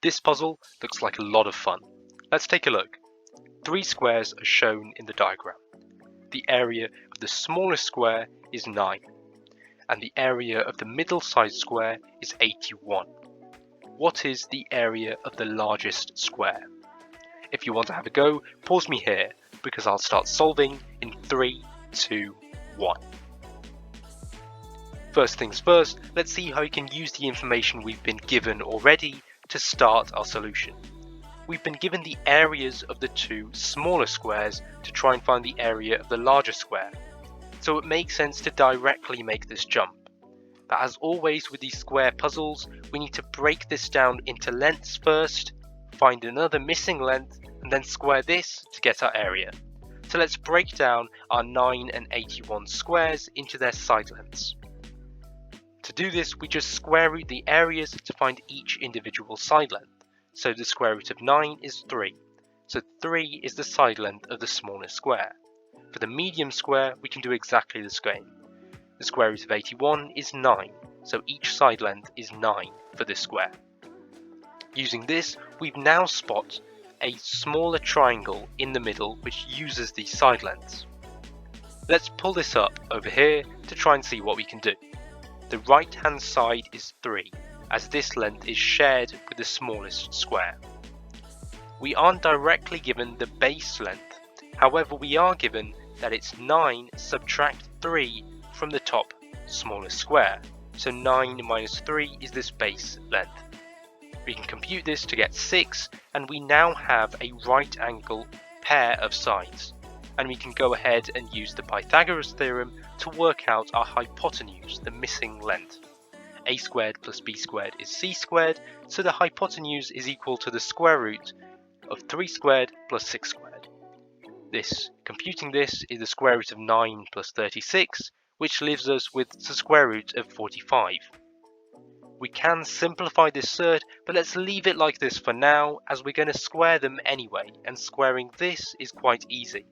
This puzzle looks like a lot of fun. Let's take a look. 3 squares are shown in the diagram. The area of the smallest square is 9, and the area of the middle-sized square is 81. What is the area of the largest square? If you want to have a go, pause me here, because I'll start solving in 3, 2, 1. First things first, let's see how we can use the information we've been given already to start our solution. We've been given the areas of the 2 smaller squares to try and find the area of the larger square, so it makes sense to directly make this jump. But as always with these square puzzles, we need to break this down into lengths first, find another missing length, and then square this to get our area. So let's break down our 9 and 81 squares into their side lengths. To do this, we just square root the areas to find each individual side length. So the square root of 9 is 3. So 3 is the side length of the smallest square. For the medium square, we can do exactly the same. The square root of 81 is 9. So each side length is 9 for this square. Using this, we've now spot a smaller triangle in the middle which uses these side lengths. Let's pull this up over here to try and see what we can do. The right hand side is 3, as this length is shared with the smallest square. We aren't directly given the base length, however we are given that it's 9 subtract 3 from the top smallest square, so 9 minus 3 is this base length. We can compute this to get 6, and we now have a right angle pair of sides. And we can go ahead and use the Pythagoras theorem to work out our hypotenuse, the missing length. A squared plus b squared is c squared, so the hypotenuse is equal to the square root of 3 squared plus 6 squared. Computing this is the square root of 9 plus 36, which leaves us with the square root of 45. We can simplify this third, but let's leave it like this for now, as we're going to square them anyway, and squaring this is quite easy.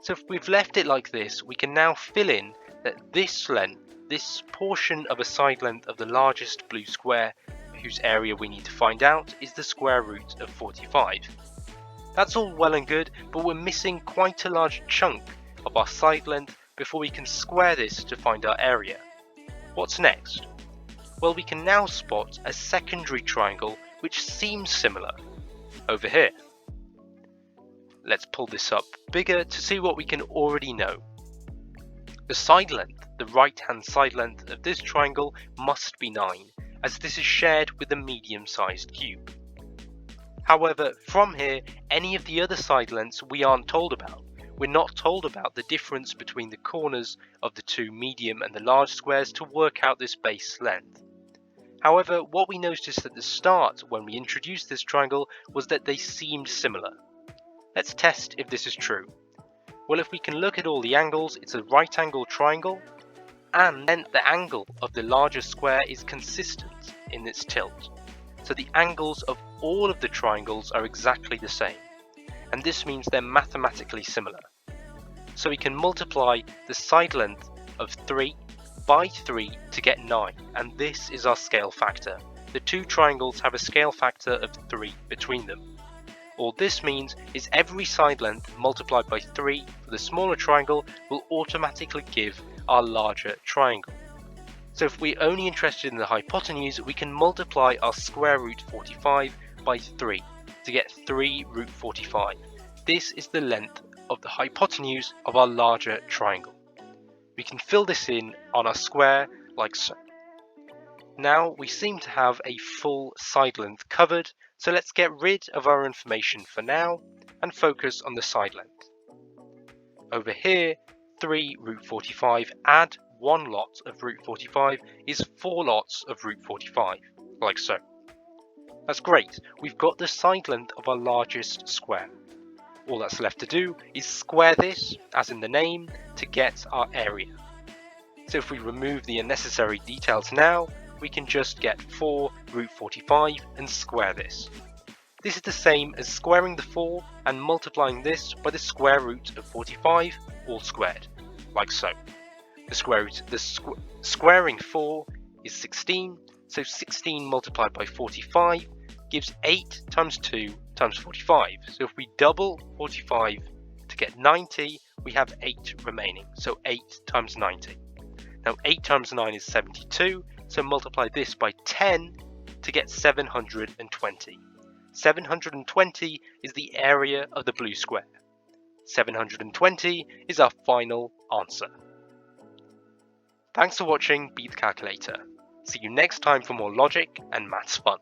So if we've left it like this, we can now fill in that this length, this portion of a side length of the largest blue square, whose area we need to find out, is the square root of 45. That's all well and good, but we're missing quite a large chunk of our side length before we can square this to find our area. What's next? Well, we can now spot a secondary triangle which seems similar over here. Let's pull this up bigger to see what we can already know. The side length, the right hand side length of this triangle must be 9, as this is shared with a medium sized cube. However, from here, any of the other side lengths we aren't told about. We're not told about the difference between the corners of the 2 medium and the large squares to work out this base length. However, what we noticed at the start when we introduced this triangle was that they seemed similar. Let's test if this is true. Well, if we can look at all the angles, it's a right angle triangle, and then the angle of the larger square is consistent in its tilt. So the angles of all of the triangles are exactly the same, and this means they're mathematically similar. So we can multiply the side length of 3 by 3 to get 9, and this is our scale factor. The 2 triangles have a scale factor of 3 between them. All this means is every side length multiplied by 3 for the smaller triangle will automatically give our larger triangle. So if we're only interested in the hypotenuse, we can multiply our square root 45 by 3 to get 3 root 45. This is the length of the hypotenuse of our larger triangle. We can fill this in on our square like so. Now we seem to have a full side length covered, so let's get rid of our information for now and focus on the side length. Over here, 3 root 45 add 1 lot of root 45 is 4 lots of root 45, like so. That's great, we've got the side length of our largest square. All that's left to do is square this, as in the name, to get our area. So if we remove the unnecessary details now, we can just get 4 root 45 and square this. This is the same as squaring the 4 and multiplying this by the square root of 45 all squared, like so. Squaring 4 is 16, so 16 multiplied by 45 gives 8 times 2 times 45. So if we double 45 to get 90, we have 8 remaining. So 8 times 90. Now 8 times 9 is 72, so multiply this by 10 to get 720. 720 is the area of the blue square. 720 is our final answer. Thanks for watching Beat the Calculator. See you next time for more logic and maths fun.